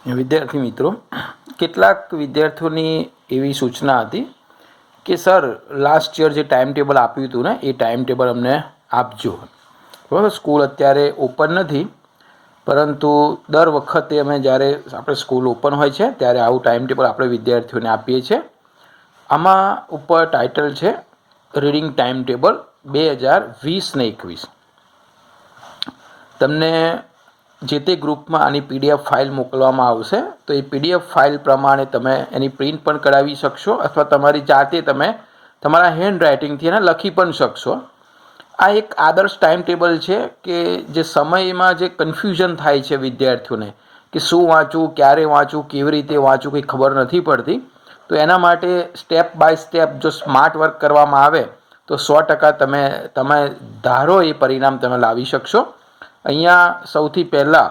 વિદ્યાર્થી મિત્રો, કેટલાક વિદ્યાર્થીઓની એવી સૂચના હતી કે સર લાસ્ટ યર જે ટાઈમ ટેબલ આપ્યું હતું ને એ ટાઈમ ટેબલ અમને આપજો. બરાબર, સ્કૂલ અત્યારે ઓપન નથી, પરંતુ દર વખતે અમે જ્યારે આપણે સ્કૂલ ઓપન હોય છે ત્યારે આવું ટાઈમ ટેબલ આપણે વિદ્યાર્થીઓને આપીએ છીએ. આમાં ઉપર ટાઇટલ છે રીડિંગ ટાઈમ ટેબલ 2020 ને 21. તમને જે તે ગ્રુપમાં આની પીડીએફ ફાઇલ મોકલવામાં આવશે, તો એ પીડીએફ ફાઇલ પ્રમાણે તમે એની પ્રિન્ટ પણ કઢાવી શકશો અથવા તમારી જાતે તમે તમારા હેન્ડ રાઇટિંગથી એને લખી પણ શકશો. આ એક આદર્શ ટાઈમ ટેબલ છે કે જે સમયમાં જે કન્ફ્યુઝન થાય છે વિદ્યાર્થીઓને કે શું વાંચવું, ક્યારે વાંચવું, કેવી રીતે વાંચવું, કંઈ ખબર નથી પડતી, તો એના માટે સ્ટેપ બાય સ્ટેપ જો સ્માર્ટ વર્ક કરવામાં આવે તો 100% તમે ધારો એ પરિણામ તમે લાવી શકશો. અહીંયા સૌથી પહેલાં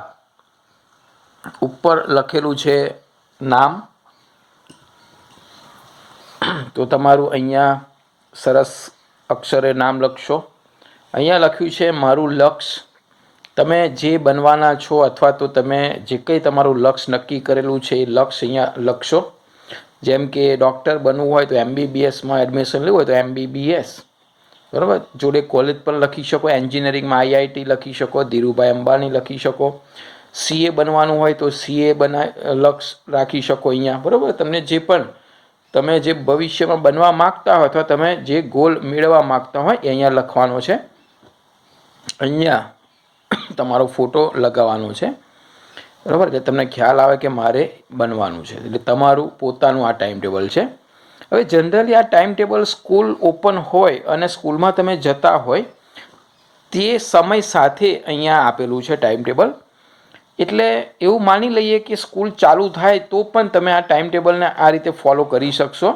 ઉપર લખેલું છે નામ, તો તમારું અહીંયા સરસ અક્ષરે નામ લખશો. અહીંયા લખ્યું છે મારું લક્ષ્ય, તમે જે બનવાના છો અથવા તો તમે જે કંઈ તમારું લક્ષ્ય નક્કી કરેલું છે એ લક્ષ્ય અહીંયા લખશો. જેમ કે ડૉક્ટર બનવું હોય તો MBBSમાં એડમિશન લેવું હોય તો MBBS, બરાબર. જોડે કોલેજ પણ લખી શકો, એન્જિનિયરિંગમાં IIT લખી શકો, ધીરુભાઈ અંબાણી લખી શકો. CA બનવાનું હોય તો CA લક્ષ્ય રાખી શકો અહીંયા, બરાબર. તમને જે પણ તમે જે ભવિષ્યમાં બનવા માગતા હોય અથવા તમે જે ગોલ મેળવવા માગતા હોય એ અહીંયા લખવાનો છે. અહીંયા તમારો ફોટો લગાવવાનો છે, બરાબર, એટલે તમને ખ્યાલ આવે કે મારે બનવાનું છે. એટલે તમારું પોતાનું આ ટાઈમ ટેબલ છે. હવે જનરલી આ ટાઈમ ટેબલ સ્કૂલ ઓપન હોય અને સ્કૂલમાં તમે જતા હોય તે સમય સાથે અહીંયા આપેલું છે ટાઈમ ટેબલ. એટલે એવું માની લઈએ કે સ્કૂલ ચાલુ થાય તો પણ તમે આ ટાઈમ ટેબલને આ રીતે ફોલો કરી શકશો,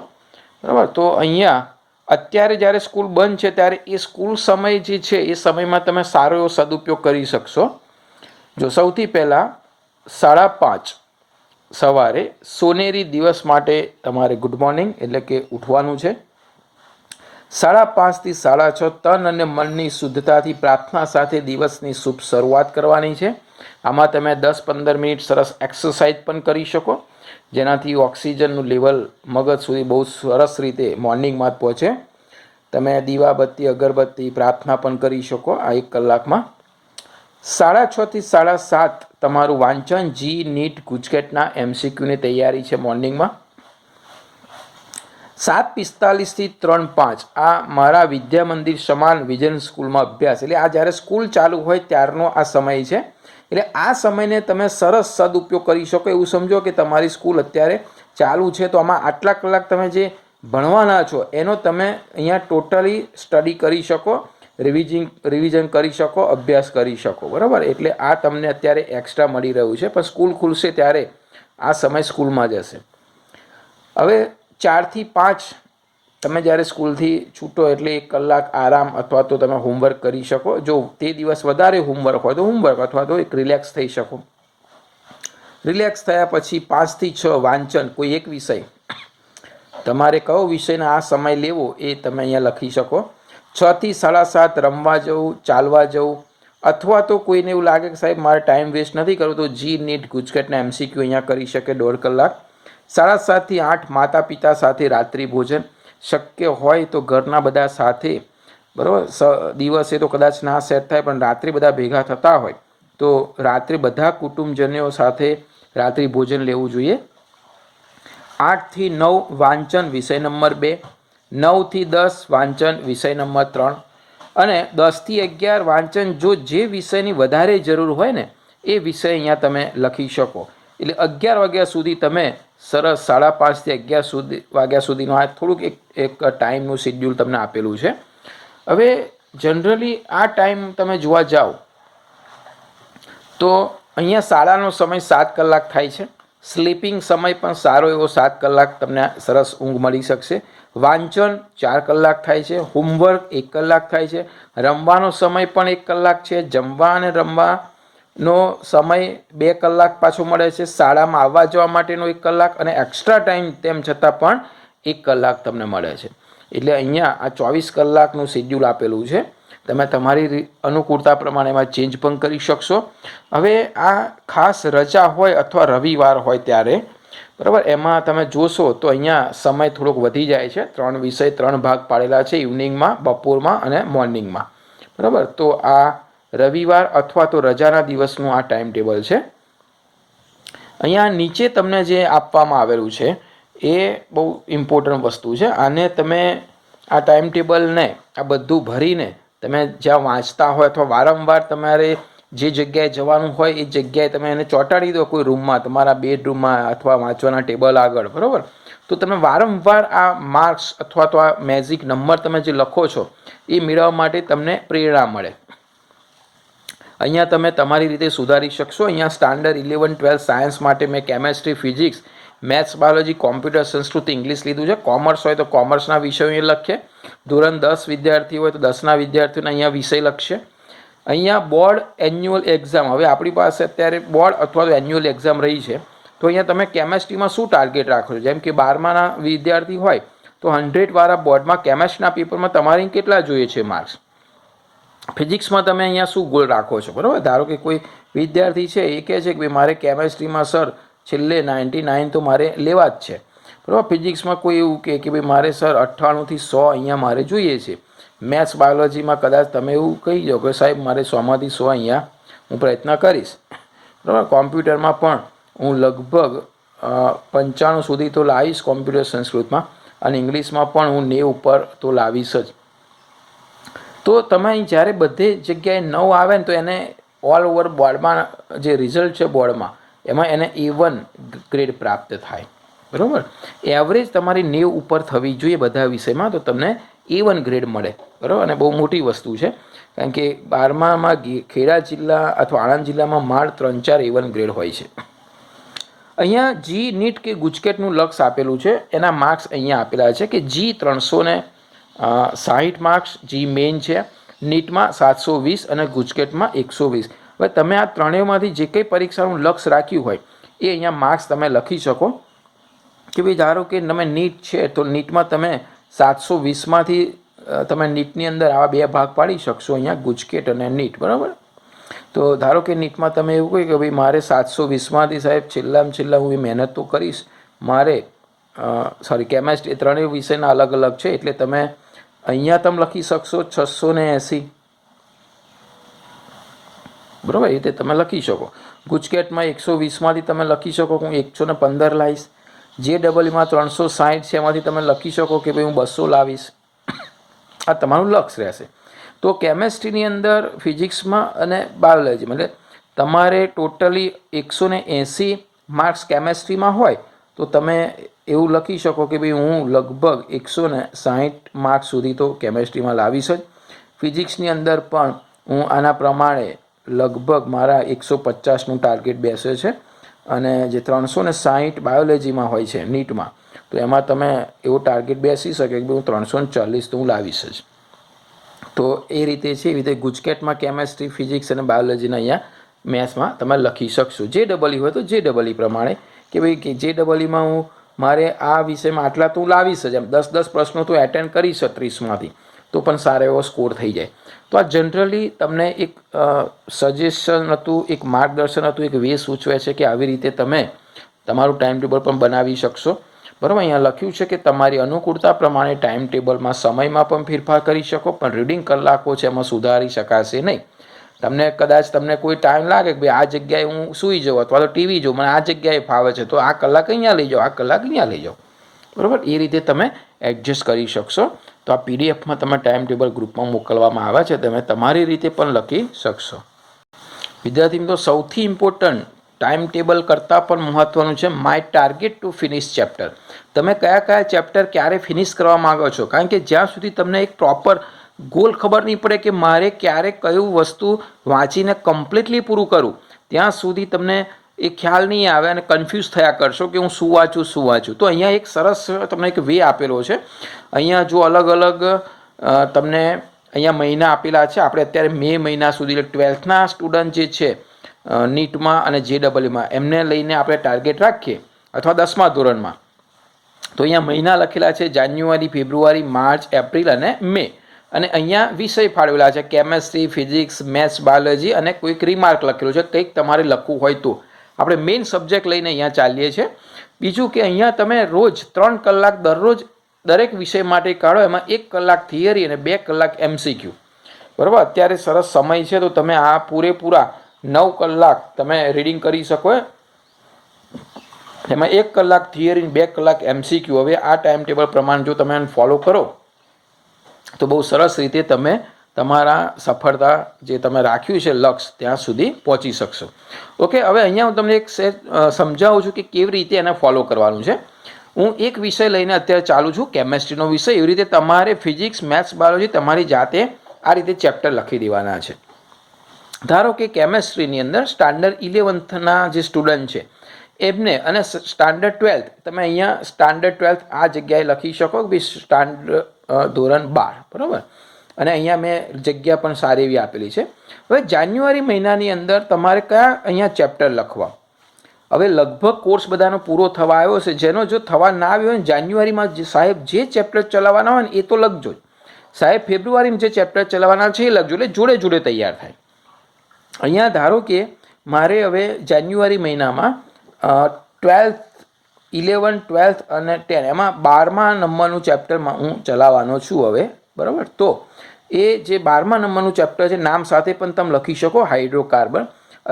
બરાબર. તો અહીંયા અત્યારે જ્યારે સ્કૂલ બંધ છે ત્યારે એ સ્કૂલ સમય જે છે એ સમયમાં તમે સારો એવો સદુપયોગ કરી શકશો. જો સૌથી પહેલાં 5:30 સવારે સોનેરી દિવસ માટે તમારે ગુડ મોર્નિંગ એટલે કે ઉઠવાનું છે. 5:30 થી 6:30 તન અને મનની શુદ્ધતાથી પ્રાર્થના સાથે દિવસની શુભ શરૂઆત કરવાની છે. આમાં તમે 10-15 મિનિટ સરસ એક્સરસાઇઝ પણ કરી શકો, જેનાથી ઓક્સિજનનું લેવલ મગજ સુધી બહુ સરસ રીતે મોર્નિંગમાં જ પહોંચે. તમે દીવાબત્તી, અગરબત્તી, પ્રાર્થના પણ કરી શકો આ 1 કલાકમાં. 6:30 થી 7:30 તમારું વાંચન, NEET ગુજકેટના MCQની તૈયારી છે મોર્નિંગમાં. 7:45 થી 3:05 આ મારા વિદ્યા મંદિર સમાન વિઝન સ્કૂલમાં અભ્યાસ, એટલે આ જ્યારે સ્કૂલ ચાલુ હોય ત્યારનો આ સમય છે. એટલે આ સમયને તમે સરસ સદુપયોગ કરી શકો. એવું સમજો કે તમારી સ્કૂલ અત્યારે ચાલુ છે તો આમાં આટલા કલાક તમે જે ભણવાના છો એનો તમે અહીંયા ટોટલી સ્ટડી કરી શકો, રિવિઝન કરી શકો, અભ્યાસ કરી શકો, બરાબર. એટલે આ તમને અત્યારે એક્સ્ટ્રા મળી રહ્યું છે, પણ સ્કૂલ ખુલશે ત્યારે આ સમય સ્કૂલમાં જશે. હવે 4 થી 5 તમે જ્યારે સ્કૂલથી છૂટો એટલે 1 કલાક આરામ અથવા તો તમે હોમવર્ક કરી શકો. જો તે દિવસ વધારે હોમવર્ક હોય તો હોમવર્ક અથવા તો એક રિલેક્સ થઈ શકો. રિલેક્સ થયા પછી 5 થી 6 વાંચન, કોઈ એક વિષય, તમારે કયો વિષયનો આ સમય લેવો એ તમે અહીંયા લખી શકો. 6 થી 7:30 રમવા જવું, ચાલવા જવું, અથવા તો કોઈને એવું લાગે કે સાહેબ મારે ટાઈમ વેસ્ટ નથી કરવું તો NEET ગુજકેટના MCQ અહીંયા કરી શકે 1.5 કલાક. 7:30 થી 8 માતા પિતા સાથે રાત્રિ ભોજન, શક્ય હોય તો ઘરના બધા સાથે, બરાબર. દિવસે તો કદાચ ના સેટ થાય પણ રાત્રે બધા ભેગા થતા હોય તો રાત્રે બધા કુટુંબજનો સાથે રાત્રિ ભોજન લેવું જોઈએ. 8 થી 9 વાંચન વિષય નંબર 2, 9 થી 10 વાંચન વિષય નંબર 3 અને 10 થી 11 વાંચન જો જે વિષયની વધારે જરૂર હોય ને એ વિષય અહીંયા તમે લખી શકો. એટલે 11 વાગ્યા સુધી તમે સરસ 5:30 થી 11 વાગ્યા સુધીનો આ થોડુંક એક ટાઈમનું શેડ્યુલ તમને આપેલું છે. હવે જનરલી આ ટાઈમ તમે જોવા જાઓ તો અહીંયા શાળાનો સમય 7 કલાક થાય છે. સ્લીપિંગ સમય પણ સારો એવો 7 કલાક તમને સરસ ઊંઘ મળી શકશે. વાંચન 4 કલાક થાય છે. હોમવર્ક 1 કલાક થાય છે. રમવાનો સમય પણ 1 કલાક છે. જમવા અને રમવાનો સમય 2 કલાક પાછો મળે છે. શાળામાં આવવા જવા માટેનો 1 કલાક અને એક્સ્ટ્રા ટાઈમ તેમ છતાં પણ 1 કલાક તમને મળે છે. એટલે અહીંયા આ 24 કલાકનું શેડ્યુલ આપેલું છે. તમે તમારી અનુકૂળતા પ્રમાણે એમાં ચેન્જ પણ કરી શકશો. હવે આ ખાસ રજા હોય અથવા રવિવાર હોય ત્યારે બરાબર એમાં તમે જોશો તો અહીંયા સમય થોડોક વધી જાય છે. 3 વિષય 3 ભાગ પાડેલા છે, ઇવનિંગમાં, બપોરમાં અને મોર્નિંગમાં. બરાબર, તો આ રવિવાર અથવા તો રજાના દિવસનું આ ટાઈમ ટેબલ છે. અહીંયા નીચે તમને જે આપવામાં આવેલું છે એ બહુ ઇમ્પોર્ટન્ટ વસ્તુ છે. આને તમે આ ટાઈમ ટેબલને આ બધું ભરીને તમે જ્યાં વાંચતા હોય અથવા વારંવાર તમારે જે જગ્યાએ જવાનું હોય એ જગ્યાએ તમે એને ચોંટાડી દો કોઈ રૂમમાં, તમારા બેડરૂમમાં અથવા વાંચવાના ટેબલ આગળ, બરાબર. તો તમે વારંવાર આ માર્ક્સ અથવા તો આ મેજિક નંબર તમે જે લખો છો એ મેળવવા માટે તમને પ્રેરણા મળે. અહીંયા તમે તમારી રીતે સુધારી શકશો. અહીંયા સ્ટાન્ડર્ડ 11, 12 સાયન્સ માટે મેં chemistry, physics, maths, biology, computer, Sanskrit, English લીધું છે. કોમર્સ હોય તો કોમર્સના વિષયો અહીં લખીએ. ધોરણ 10 વિદ્યાર્થી હોય તો 10ના વિદ્યાર્થીઓને અહીંયા વિષય લખશે. અહીંયા બોર્ડ એન્યુઅલ એક્ઝામ, હવે આપણી પાસે અત્યારે બોર્ડ અથવા તો એન્યુઅલ એક્ઝામ રહી છે, તો અહીંયા તમે કેમેસ્ટ્રીમાં શું ટાર્ગેટ રાખો છો? જેમ કે 12માના વિદ્યાર્થી હોય તો 100વાળા બોર્ડમાં કેમેસ્ટ્રીના પેપરમાં તમારે કેટલા જોઈએ છે માર્ક્સ. ફિઝિક્સમાં તમે અહીંયા શું ગોલ રાખો છો? બરાબર, ધારો કે કોઈ વિદ્યાર્થી છે એ કહે છે કે ભાઈ મારે કેમેસ્ટ્રીમાં સર છેલ્લે 99 તો મારે લેવા જ છે. બરાબર, ફિઝિક્સમાં કોઈ એવું કહે કે ભાઈ મારે સર 98 થી 100 અહીંયા મારે જોઈએ છે. મેથ્સ, બાયોલોજીમાં કદાચ તમે એવું કહી દો કે સાહેબ મારે 100માંથી 100 અહીંયા હું પ્રયત્ન કરીશ. બરાબર, કોમ્પ્યુટરમાં પણ હું લગભગ 95 સુધી તો લાવીશ કોમ્પ્યુટર સંસ્કૃતમાં, અને ઇંગ્લિશમાં પણ હું 90 ઉપર તો લાવીશ જ. તો તમે જ્યારે બધે જગ્યાએ 9 આવે ને તો એને ઓલ ઓવર બોર્ડમાં જે રિઝલ્ટ છે બોર્ડમાં એમાં એને A1 ગ્રેડ પ્રાપ્ત થાય. બરાબર, એવરેજ તમારી 90 ઉપર થવી જોઈએ બધા વિષયમાં, તો તમને A1 ગ્રેડ મળે. બરાબર, અને બહુ મોટી વસ્તુ છે કારણ કે 12મામાં ખેડા જિલ્લા અથવા આણંદ જિલ્લામાં માળ 3-4 A1 ગ્રેડ હોય છે. અહીંયા જી નીટ કે ગુજકેટનું લક્ષ્ય આપેલું છે, એના માર્ક્સ અહીંયા આપેલા છે કે જી 360 માર્ક્સ જી મેઇન છે, નીટમાં 720 અને ગુજકેટમાં 120. હવે તમે આ ત્રણેયમાંથી જે કંઈ પરીક્ષાનું લક્ષ્ય રાખ્યું હોય એ અહીંયા માર્ક્સ તમે લખી શકો કે ભાઈ ધારો કે તમે નીટ છે તો નીટમાં તમે 720માંથી તમે નીટની અંદર આવા 2 ભાગ પાડી શકશો, અહીંયા ગુજકેટ અને નીટ. બરાબર, તો ધારો કે નીટમાં તમે એવું કહ્યું કે ભાઈ મારે 720માંથી સાહેબ છેલ્લામાં છેલ્લા હું એ મહેનત તો કરીશ, મારે કેમેસ્ટ્રી ત્રણેય વિષયના અલગ અલગ છે એટલે તમે અહીંયા તમે લખી શકશો 680. બરાબર, એ રીતે તમે લખી શકો. ગુજકેટમાં 120માંથી તમે લખી શકો કે હું 115 લાવીશ. JEEમાં 360 છે, એમાંથી તમે લખી શકો કે ભાઈ હું 200 લાવીશ. આ તમારું લક્ષ્ય રહેશે. તો કેમેસ્ટ્રીની અંદર, ફિઝિક્સમાં અને બાયોલોજીમાં એટલે તમારે ટોટલી 180 માર્ક્સ કેમેસ્ટ્રીમાં હોય તો તમે એવું લખી શકો કે ભાઈ હું લગભગ 160 માર્ક્સ સુધી તો કેમેસ્ટ્રીમાં લાવીશ જ. ફિઝિક્સની અંદર પણ હું આના પ્રમાણે લગભગ મારા 150નું ટાર્ગેટ બેસે છે, અને જે 360 બાયોલોજીમાં હોય છે નીટમાં તો એમાં તમે એવો ટાર્ગેટ બેસી શકે કે હું 340 તો હું લાવીશ જ. તો એ રીતે છે. એવી રીતે ગુજકેટમાં કેમેસ્ટ્રી, ફિઝિક્સ અને બાયોલોજીના અહીંયા મેથ્સમાં તમે લખી શકશો. JEE હોય તો JEE પ્રમાણે કે ભાઈ કે JEEમાં હું મારે આ વિષયમાં આટલા તો હું લાવીશ જ, એમ 10 પ્રશ્નો તો એટેન્ડ કરીશ 30માંથી તો પણ સારો એવો સ્કોર થઈ જાય. તો આ જનરલી તમને એક સજેશન હતું, એક માર્ગદર્શન હતું, એક વે સૂચવે છે કે આવી રીતે તમે તમારું ટાઈમ ટેબલ પણ બનાવી શકશો. બરાબર, અહીંયા લખ્યું છે કે તમારી અનુકૂળતા પ્રમાણે ટાઈમ ટેબલમાં સમયમાં પણ ફેરફાર કરી શકો, પણ રીડિંગ કલાકો છે એમાં સુધારી શકાશે નહીં. તમને કોઈ ટાઈમ લાગે કે ભાઈ આ જગ્યાએ હું સૂઈ જાઉં અથવા તો ટીવી જોઉં, મને આ જગ્યાએ ફાવે છે તો આ કલાક અહીંયા લઈ જાઓ, આ કલાક અહીંયા લઈ જાઓ. બરાબર, એ રીતે તમે એડજસ્ટ કરી શકશો. તો આ PDFમાં તમે ટાઈમ ટેબલ ગ્રુપમાં મોકલવામાં આવે છે, તમે તમારી રીતે પણ લખી શકશો. વિદ્યાર્થી મિત્રો, સૌથી ઇમ્પોર્ટન્ટ ટાઈમ ટેબલ કરતાં પણ મહત્ત્વનું છે my target two finish chapter. તમે કયા ચેપ્ટર ક્યારે ફિનિશ કરવા માગો છો, કારણ કે જ્યાં સુધી તમને એક પ્રોપર ગોલ ખબર નહીં પડે કે મારે ક્યારે કયું વસ્તુ વાંચીને કમ્પ્લીટલી પૂરું કરું, ત્યાં સુધી તમને એ ખ્યાલ નહીં આવે અને કન્ફ્યુઝ થયા કરશો કે હું શું વાંચું. તો અહીંયા એક સરસ તમને એક વે આપેલો છે. અહીંયા જો અલગ અલગ તમને અહીંયા મહિના આપેલા છે. આપણે અત્યારે મે મહિના સુધી 12થના સ્ટુડન્ટ જે છે નીટમાં અને JEEમાં એમને લઈને આપણે ટાર્ગેટ રાખીએ, અથવા 10મા ધોરણમાં તો અહીંયા મહિના લખેલા છે જાન્યુઆરી, ફેબ્રુઆરી, માર્ચ, એપ્રિલ અને મે. અને અહીંયા વિષય ફાળવેલા છે, કેમેસ્ટ્રી, ફિઝિક્સ, મેથ્સ, બાયોલોજી અને કોઈક રિમાર્ક લખેલું છે, કંઈક તમારે લખવું હોય તો. આપણે મેઇન સબ્જેક્ટ લઈને અહીંયા ચાલીએ છીએ. બીજું કે અહીંયા તમે રોજ 3 કલાક દરરોજ દરેક વિષય માટે કાઢો, એમાં 1 કલાક થિયરી અને 2 કલાક MCQ. બરાબર, અત્યારે સરસ સમય છે, તો તમે આ પૂરેપૂરા 9 કલાક તમે રીડિંગ કરી શકો. એમાં 1 કલાક થિયરી, 2 કલાક MCQ. હવે આ ટાઈમ ટેબલ પ્રમાણે જો તમે ફોલો કરો તો બહુ સરસ રીતે તમે તમારા સફળતા જે તમે રાખ્યું છે લક્ષ્ય ત્યાં સુધી પહોંચી શકશો. ઓકે, હવે અહીંયા હું તમને એક સમજાવું છું કે કેવી રીતે એને ફોલો કરવાનું છે. હું એક વિષય લઈને અત્યારે ચાલું છું, કેમેસ્ટ્રીનો વિષય. એવી રીતે તમારે ફિઝિક્સ, મેથ્સ, બાયોલોજી તમારી જાતે આ રીતે ચેપ્ટર લખી દેવાના છે. ધારો કે કેમેસ્ટ્રીની અંદર સ્ટાન્ડર્ડ 11થના જે સ્ટુડન્ટ છે એમને અને સ્ટાન્ડર્ડ 12th, તમે અહીંયા સ્ટાન્ડર્ડ 12th આ જગ્યાએ લખી શકો કે ભાઈ સ્ટાન્ડર્ડ ધોરણ 12, બરાબર. અને અહીંયા મેં જગ્યા પણ સારી એવી આપેલી છે. હવે જાન્યુઆરી મહિનાની અંદર તમારે કયા અહીંયા ચેપ્ટર લખવા. હવે લગભગ કોર્સ બધાનો પૂરો થવા આવ્યો છે. જેનો જો થવા ના આવ્યો હોય ને, જાન્યુઆરીમાં સાહેબ જે ચેપ્ટર ચલાવવાના હોય ને એ તો લખજો જ. સાહેબ ફેબ્રુઆરીમાં જે ચેપ્ટર ચલાવવાના છે એ લખજો, એટલે જોડે જોડે તૈયાર થાય. અહીંયા ધારો કે મારે હવે જાન્યુઆરી મહિનામાં 12th, 11, 12th અને 10 એમાં 12મા નંબરનું ચેપ્ટરમાં હું ચલાવવાનો છું હવે, બરાબર. તો એ જે 12મા નંબરનું ચેપ્ટર છે, નામ સાથે પણ તમે લખી શકો, હાઇડ્રોકાર્બન.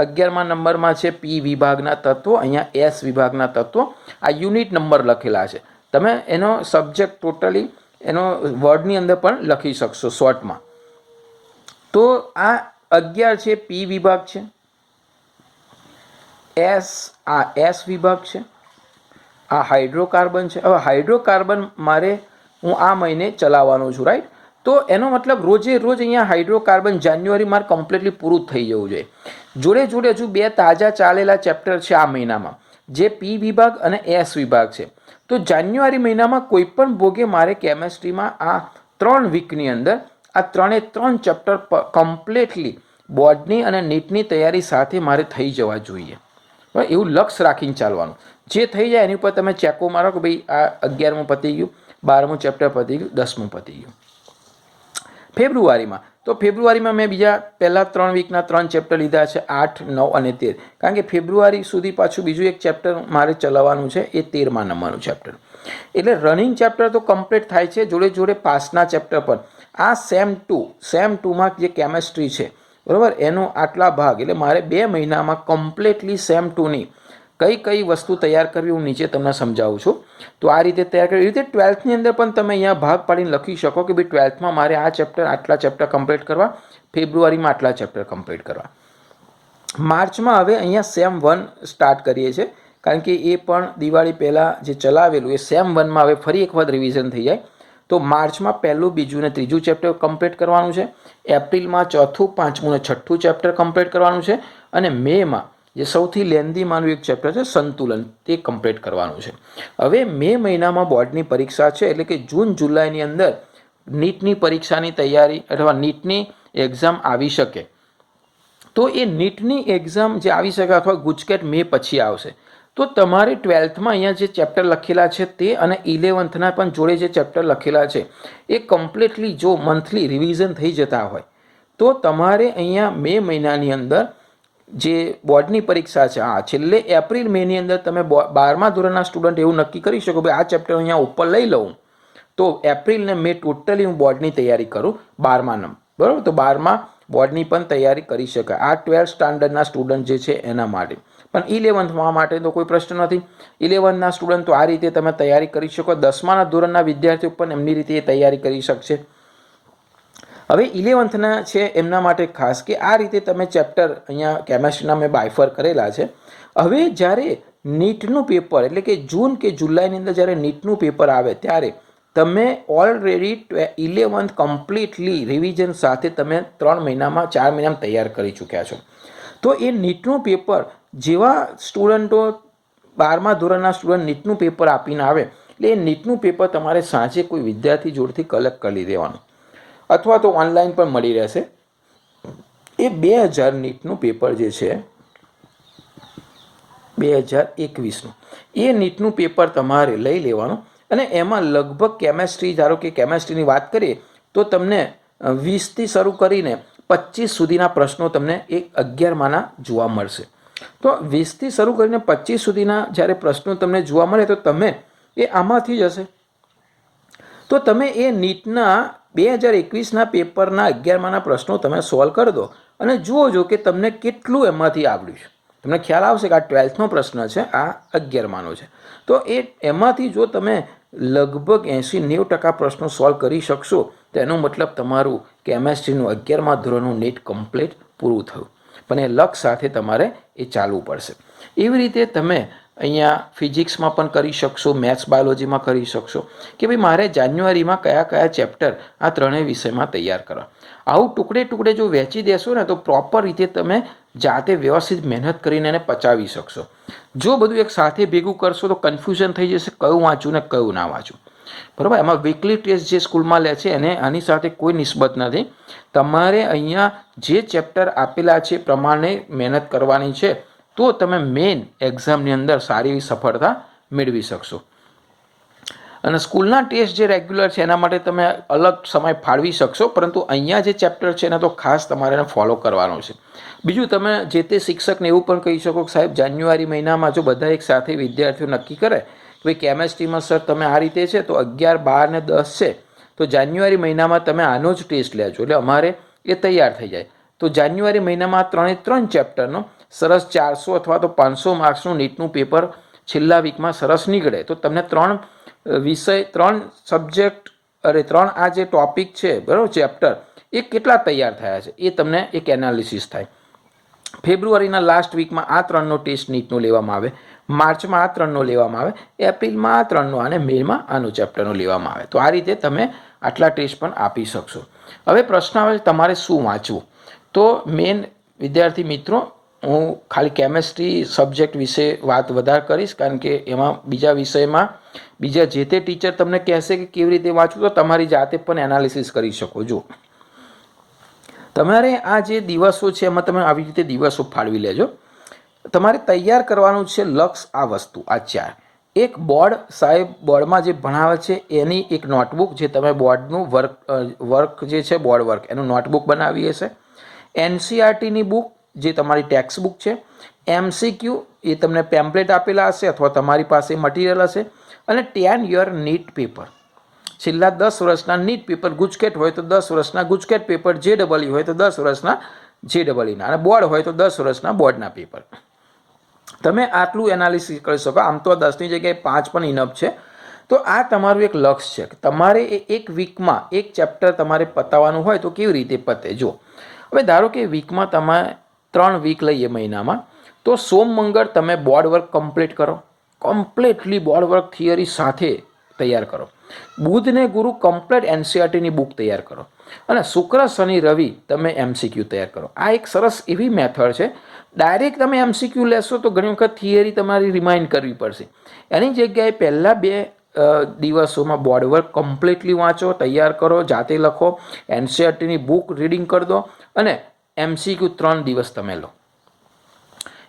11મા નંબરમાં છે P વિભાગના તત્વો, અહીંયા S વિભાગના તત્વો. આ યુનિટ નંબર લખેલા છે. તમે એનો સબ્જેક્ટ ટોટલી એનો વર્ડની અંદર પણ લખી શકશો શોર્ટમાં. તો આ 11 છે P વિભાગ છે, આ S વિભાગ છે, આ હાઇડ્રોકાર્બન છે. હવે હાઇડ્રોકાર્બન મારે હું આ મહિને ચલાવવાનો છું, રાઈટ. તો એનો મતલબ રોજે રોજ અહીંયા હાઇડ્રોકાર્બન જાન્યુઆરી મારે કમ્પ્લીટલી પૂરું થઈ જવું જોઈએ. જોડે જોડે હજુ 2 તાજા ચાલેલા ચેપ્ટર છે આ મહિનામાં, જે P વિભાગ અને S વિભાગ છે. તો જાન્યુઆરી મહિનામાં કોઈ પણ ભોગે મારે કેમેસ્ટ્રીમાં આ 3 વીકની અંદર આ 3 ચેપ્ટર કમ્પ્લીટલી બોર્ડની અને નીટની તૈયારી સાથે મારે થઈ જવા જોઈએ. એવું લક્ષ્ય રાખીને ચાલવાનું. જે થઈ જાય એની ઉપર તમે ચેકો મારો કે ભાઈ આ 11મું પતી ગયું, 12મું ચેપ્ટર પતી ગયું, 10મું પતી ગયું. ફેબ્રુઆરીમાં તો ફેબ્રુઆરીમાં મેં પહેલાં 3 વીકના 3 ચેપ્ટર લીધા છે, 8, 9 અને 13. કારણ કે ફેબ્રુઆરી સુધી પાછું બીજું એક ચેપ્ટર મારે ચલાવવાનું છે, એ 13મા નંબરનું ચેપ્ટર. એટલે રનિંગ ચેપ્ટર તો કમ્પ્લીટ થાય છે, જોડે જોડે પાસના ચેપ્ટર પણ. આ સેમ 2માં જે કેમેસ્ટ્રી છે, બરાબર, એનો આટલા ભાગ. એટલે મારે 2 મહિનામાં કમ્પ્લીટલી સેમ 2ની કઈ વસ્તુ તૈયાર કરવી હું નીચે તમને સમજાવું છું. તો આ રીતે તૈયાર કરવી. એ રીતે 12thની અંદર પણ તમે અહીંયા ભાગ પાડીને લખી શકો કે ભાઈ 12thમાં મારે આ ચેપ્ટર આટલા ચેપ્ટર કમ્પ્લીટ કરવા, ફેબ્રુઆરીમાં આટલા ચેપ્ટર કમ્પ્લીટ કરવા. માર્ચમાં હવે અહીંયા સેમ 1 સ્ટાર્ટ કરીએ છીએ, કારણ કે એ પણ દિવાળી પહેલાં જે ચલાવેલું એ સેમ 1માં હવે ફરી એક વખત રિવિઝન થઈ જાય. તો માર્ચમાં 1લું, 2જું અને 3જું ચેપ્ટર કમ્પ્લીટ કરવાનું છે. એપ્રિલમાં 4થું, 5મું અને 6થું ચેપ્ટર કમ્પ્લીટ કરવાનું છે. અને મેમાં જે સૌથી લેન્ધી માનું એક ચેપ્ટર છે સંતુલન, તે કમ્પ્લીટ કરવાનું છે. હવે મે મહિનામાં બોર્ડની પરીક્ષા છે, એટલે કે જૂન જુલાઈની અંદર નીટની પરીક્ષાની તૈયારી અથવા નીટની એક્ઝામ આવી શકે. તો એ નીટની એક્ઝામ જે આવી શકે અથવા ગુજકેટ મે પછી આવશે. તો તમારે 12thમાં અહીંયા જે ચેપ્ટર લખેલા છે તે અને 11thના પણ જોડે જે ચેપ્ટર લખેલા છે એ કમ્પ્લીટલી જો મંથલી રિવિઝન થઈ જતા હોય તો તમારે અહીંયા મે મહિનાની અંદર જે બોર્ડની પરીક્ષા છે, છેલ્લે એપ્રિલ મેની અંદર તમે 12મા ધોરણના સ્ટુડન્ટ એવું નક્કી કરી શકો ભાઈ આ ચેપ્ટર અહીંયા ઉપર લઈ લઉં તો એપ્રિલ ને મે ટોટલી હું બોર્ડની તૈયારી કરું 12મા નંબર, બરાબર. તો 12મા બોર્ડની પણ તૈયારી કરી શકાય. આ 12th સ્ટાન્ડર્ડના સ્ટુડન્ટ જે છે એના માટે. પણ 11thમાં માટે તો કોઈ પ્રશ્ન નથી. 11thના સ્ટુડન્ટ તો આ રીતે તમે તૈયારી કરી શકો. 10માના ધોરણના વિદ્યાર્થીઓ પણ એમની રીતે તૈયારી કરી શકશે. હવે 11thના છે એમના માટે ખાસ કે આ રીતે તમે ચેપ્ટર અહીંયા કેમેસ્ટ્રીના મેં બાયફર કરેલા છે. હવે જ્યારે નીટનું પેપર એટલે કે જૂન કે જુલાઈની અંદર જ્યારે નીટનું પેપર આવે ત્યારે તમે ઓલરેડી 11th કમ્પ્લીટલી રિવિઝન સાથે તમે 3 મહિનામાં 4 મહિનામાં તૈયાર કરી ચૂક્યા છો. તો એ નીટનું પેપર જેવા સ્ટુડન્ટો 12મા ધોરણના સ્ટુડન્ટ નીટનું પેપર આપીને આવે એટલે એ નીટનું પેપર તમારે સાંજે કોઈ વિદ્યાર્થી જોડેથી કલેક્ટ કરી દેવાનું અથવા તો ઓનલાઈન પણ મળી રહેશે. એ 2000 નીટનું પેપર જે છે 2021નું એ નીટનું પેપર તમારે લઈ લેવાનું અને એમાં લગભગ કેમેસ્ટ્રી, ધારો કે કેમેસ્ટ્રીની વાત કરીએ તો તમને 20થી શરૂ કરીને 25 સુધીના પ્રશ્નો તમને એ 11માના જોવા મળશે. તો 20થી શરૂ કરીને 25 સુધીના જ્યારે પ્રશ્નો તમને જોવા મળે તો તમે એ આમાંથી જ હશે. તો તમે એ નીટના 2021ના પેપરના 11માના પ્રશ્નો તમે સોલ્વ કરી દો અને જુઓ જો કે તમને કેટલું એમાંથી આવડ્યું છે. તમને ખ્યાલ આવશે કે આ 12થનો પ્રશ્ન છે, આ 11માનો છે. તો એમાંથી જો તમે લગભગ 80-90% પ્રશ્નો સોલ્વ કરી શકશો તો એનો મતલબ તમારું કેમેસ્ટ્રીનું 11મા ધોરણનું નીટ કમ્પ્લીટ પૂરું થયું. પણ એ લક્ષ સાથે તમારે એ ચાલવું પડશે. એવી રીતે તમે અહીંયા ફિઝિક્સમાં પણ કરી શકશો, મેથ્સ બાયોલોજીમાં કરી શકશો કે ભાઈ મારે જાન્યુઆરીમાં કયા કયા ચેપ્ટર આ ત્રણેય વિષયમાં તૈયાર કરવા. આવું ટુકડે ટુકડે જો વહેંચી દેશો ને તો પ્રોપર રીતે તમે જાતે વ્યવસ્થિત મહેનત કરીને એને પચાવી શકશો. જો બધું એક સાથે ભેગું કરશો તો કન્ફ્યુઝન થઈ જશે કયું વાંચવું ને કયું ના વાંચવું. બરાબર. એમાં વીકલી ટેસ્ટ જે સ્કૂલમાં લે છે એને આની સાથે કોઈ નિસ્બત નથી. તમારે અહીંયા જે ચેપ્ટર આપેલા છે પ્રમાણે મહેનત કરવાની છે તો તમે મેઇન એક્ઝામની અંદર સારી એવી સફળતા મેળવી શકશો. અને સ્કૂલના ટેસ્ટ જે રેગ્યુલર છે એના માટે તમે અલગ સમય ફાળવી શકશો, પરંતુ અહીંયા જે ચેપ્ટર છે એને તો ખાસ તમારે એને ફોલો કરવાનો છે. બીજું તમે જે તે શિક્ષકને એવું પણ કહી શકો કે સાહેબ જાન્યુઆરી મહિનામાં જો બધા એક સાથે વિદ્યાર્થીઓ નક્કી કરે કે ભાઈ કેમેસ્ટ્રીમાં સર તમે આ રીતે છે તો 11, 12 ને 10 છે તો જાન્યુઆરી મહિનામાં તમે આનો જ ટેસ્ટ લેજો એટલે અમારે એ તૈયાર થઈ જાય. તો જાન્યુઆરી મહિનામાં 3 ચેપ્ટરનો સરસ 400 અથવા તો 500 માર્ક્સનું નીટનું પેપર છેલ્લા વીકમાં સરસ નીકળે તો તમને 3 વિષય 3 સબ્જેક્ટ આ જે ટોપિક છે બરાબર ચેપ્ટર એ કેટલા તૈયાર થયા છે એ તમને એક એનાલિસિસ થાય. ફેબ્રુઆરીના લાસ્ટ વીકમાં આ 3નો ટેસ્ટ નીટનો લેવામાં આવે, માર્ચમાં આ 3નો લેવામાં આવે, એપ્રિલમાં આ 3નો અને મેમાં આનો ચેપ્ટરનો લેવામાં આવે. તો આ રીતે તમે આટલા ટેસ્ટ પણ આપી શકશો. હવે પ્રશ્ન આવે તમારે શું વાંચવું. તો મેન વિદ્યાર્થી મિત્રો હું ખાલી કેમેસ્ટ્રી સબ્જેક્ટ વિશે વાત વધારે કરીશ કારણ કે એમાં બીજા વિષયમાં બીજા જે તે ટીચર તમને કહેશે કે કેવી રીતે વાંચવું તો તમારી જાતે પણ એનાલિસિસ કરી શકો. જો તમારે આ જે દિવસો છે એમાં તમે આવી રીતે દિવસો ફાળવી લેજો. તમારે તૈયાર કરવાનું છે લક્ષ આ વસ્તુ આ 4. એક બોર્ડ સાહેબ બોર્ડમાં જે ભણાવે છે એની એક નોટબુક જે તમે બોર્ડનું વર્ક જે છે બોર્ડ વર્ક એનું નોટબુક બનાવી હશે. NCERTની બુક જે તમારી ટેક્સ્ટ બુક છે. MCQ એ તમને પેમ્પલેટ આપેલા હશે અથવા તમારી પાસે મટીરિયલ હશે. અને 10 યર નીટ પેપર છેલ્લા 10 વર્ષના નીટ પેપર ગુજકેટ હોય તો 10 વર્ષના ગુજકેટ પેપર, JEE હોય તો 10 વર્ષના JEEના અને બોર્ડ હોય તો 10 વર્ષના બોર્ડના પેપર. તમે આટલું એનાલિસિસ કરી શકો. આમ તો 10ની જગ્યાએ 5 પણ ઇનફ છે. તો આ તમારું એક લક્ષ્ય છે કે તમારે એક વીકમાં એક ચેપ્ટર તમારે પતાવવાનું હોય તો કેવી રીતે પતે. જો હવે ધારો કે વીકમાં તમે 3 વીક લઈએ મહિનામાં તો સોમ મંગળ તમે બોર્ડ વર્ક કમ્પ્લીટ કરો, કમ્પ્લીટલી બોર્ડ વર્ક થિયરી સાથે તૈયાર કરો. બુધ ને ગુરુ કમ્પ્લીટ NCERTની બુક તૈયાર કરો અને શુક્ર શનિ રવિ તમે MCQ તૈયાર કરો. આ એક સરસ એવી મેથડ છે. ડાયરેક્ટ તમે MCQ લેશો તો ઘણી વખત થિયરી તમારી રિમાઇન્ડ કરવી પડશે. એની જગ્યાએ પહેલાં 2 દિવસોમાં બોર્ડ વર્ક કમ્પ્લીટલી વાંચો, તૈયાર કરો, જાતે લખો, NCERTની બુક રીડિંગ કરી દો અને MCQ 3 દિવસ તમે લો.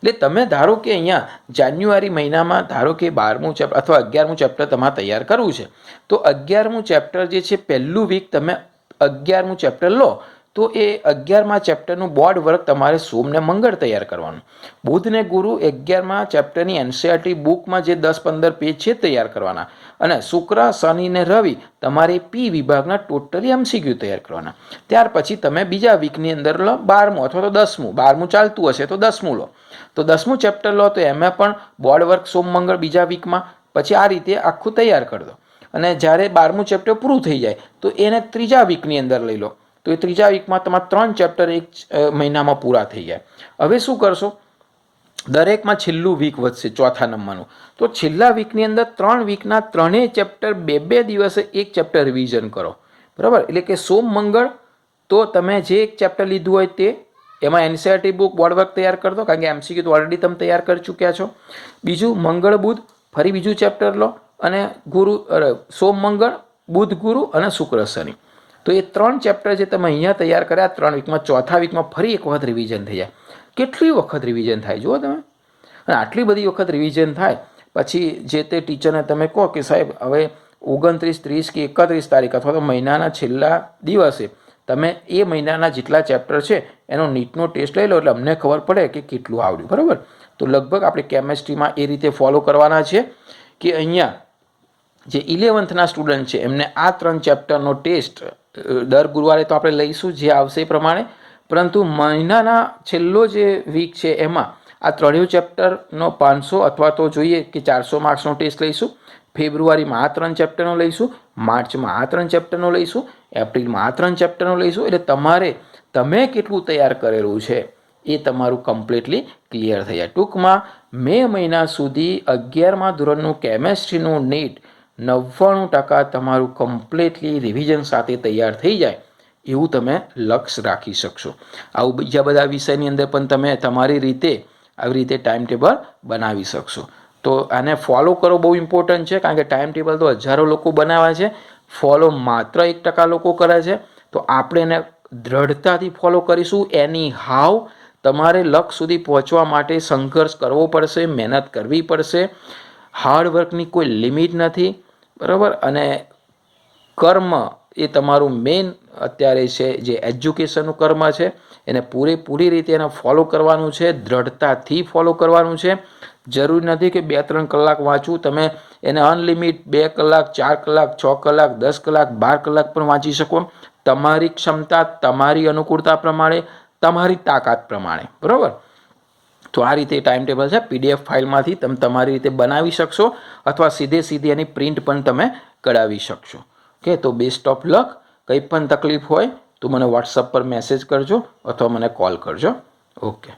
એટલે તમે ધારો કે અહીંયા જાન્યુઆરી મહિનામાં ધારો કે 12મું ચેપ્ટર અથવા 11મું ચેપ્ટર તમારે તૈયાર કરવું છે તો 11મું ચેપ્ટર જે છે પહેલું વીક તમે 11મું ચેપ્ટર લો તો એ 11મા ચેપ્ટરનું બોર્ડ વર્ક તમારે સોમ ને મંગળ તૈયાર કરવાનું. બુધ ને ગુરુ 11મા ચેપ્ટરની NCERT બુકમાં જે 10-15 પેજ છે તૈયાર કરવાના અને શુક્ર શનિ ને રવિ તમારે P વિભાગના ટોટલી MCQ તૈયાર કરવાના. ત્યાર પછી તમે બીજા વીકની અંદર લો 12મું અથવા તો 10મું. 12મું ચાલતું હશે તો 10મું લો. તો 10મું ચેપ્ટર લો તો એમાં પણ બોર્ડ વર્ક સોમ મંગળ બીજા વીકમાં. પછી આ રીતે આખું તૈયાર કરી દો અને જ્યારે 12મું ચેપ્ટર પૂરું થઈ જાય તો એને ત્રીજા વીકની અંદર લઈ લો. તો એ ત્રીજા વીકમાં તમારા 3 ચેપ્ટર એક મહિનામાં પૂરા થઈ જાય. હવે શું કરશો, દરેકમાં છેલ્લું વીક વધશે ચોથા નંબરનું. તો છેલ્લા વીકની અંદર 3 વીકના 3 ચેપ્ટર 2 દિવસે એક ચેપ્ટર રિવિઝન કરો. બરાબર. એટલે કે સોમ મંગળ તો તમે જે એક ચેપ્ટર લીધું હોય તે એમાં NCERT બુક બોર્ડ વર્ક તૈયાર કરી દો કારણ કે MCQ તો ઓલરેડી તમે તૈયાર કરી ચૂક્યા છો. બીજું મંગળ બુધ ફરી બીજું ચેપ્ટર લો અને સોમ મંગળ બુધ ગુરુ અને શુક્ર શનિ. તો એ 3 ચેપ્ટર જે તમે અહીંયા તૈયાર કર્યા 3 વીકમાં ચોથા વીકમાં ફરી એક વખત રિવિઝન થઈ જાય. કેટલી વખત રિવિઝન થાય જુઓ તમે. અને આટલી બધી વખત રિવિઝન થાય પછી જે તે ટીચરને તમે કહો કે સાહેબ હવે 29, 30 કે 31 તારીખ અથવા તો મહિનાના છેલ્લા દિવસે તમે એ મહિનાના જેટલા ચેપ્ટર છે એનો નીટનો ટેસ્ટ લઈ લો એટલે અમને ખબર પડે કે કેટલું આવડ્યું, બરાબર. તો લગભગ આપણે કેમેસ્ટ્રીમાં એ રીતે ફોલો કરવાના છે કે અહીંયા જે 11થના સ્ટુડન્ટ છે એમને આ 3 ચેપ્ટરનો ટેસ્ટ દર ગુરુવારે તો આપણે લઈશું જે આવશે એ પ્રમાણે, પરંતુ મહિનાના છેલ્લો જે વીક છે એમાં આ 3 ચેપ્ટરનો 500 અથવા તો જોઈએ કે 400 માર્ક્સનો ટેસ્ટ લઈશું. ફેબ્રુઆરીમાં આ 3 ચેપ્ટરનો લઈશું, માર્ચમાં આ 3 ચેપ્ટરનો લઈશું, એપ્રિલમાં આ 3 ચેપ્ટરનો લઈશું. એટલે તમે કેટલું તૈયાર કરેલું છે એ તમારું કમ્પ્લીટલી ક્લિયર થઈ જાય. ટૂંકમાં મે મહિના સુધી 11મા ધોરણનું કેમેસ્ટ્રીનું નીટ 99% તમારું કમ્પ્લીટલી રિવિઝન સાથે તૈયાર થઈ જાય એવું તમે લક્ષ્ય રાખી શકશો. આવું બીજા બધા વિષયની અંદર પણ તમે તમારી રીતે આવી રીતે ટાઈમ ટેબલ બનાવી શકશો. તો આને ફોલો કરો, બહુ ઇમ્પોર્ટન્ટ છે, કારણ કે ટાઈમ ટેબલ તો હજારો લોકો બનાવે છે, ફોલો માત્ર 1% લોકો કરે છે. તો આપણે એને દ્રઢતાથી ફોલો કરીશું. એની હાવ તમારે લક્ષ્ય સુધી પહોંચવા માટે સંઘર્ષ કરવો પડશે, મહેનત કરવી પડશે. હાર્ડવર્કની કોઈ લિમિટ નથી, બરાબર. અને કર્મ એ તમારું મેઇન અત્યારે છે જે એજ્યુકેશનનું કર્મ છે, એને પૂરેપૂરી રીતે એને ફોલો કરવાનું છે, દ્રઢતાથી ફોલો કરવાનું છે. જરૂરી નથી કે 2-3 કલાક વાંચવું, તમે એને અનલિમિટ 2 કલાક, 4 કલાક, 6 કલાક, 10 કલાક, 12 કલાક પણ વાંચી શકો, તમારી ક્ષમતા, તમારી અનુકૂળતા પ્રમાણે, તમારી તાકાત પ્રમાણે, બરાબર. તો આ રીતે ટાઈમ ટેબલ છે, PDF ફાઇલમાંથી તમે તમારી રીતે બનાવી શકશો અથવા સીધી એની પ્રિન્ટ પણ તમે કઢાવી શકશો. ઓકે, તો બેસ્ટ ઓફ લક. કંઈ પણ તકલીફ હોય તો મને વોટ્સઅપ પર મેસેજ કરજો અથવા મને કોલ કરજો. ઓકે.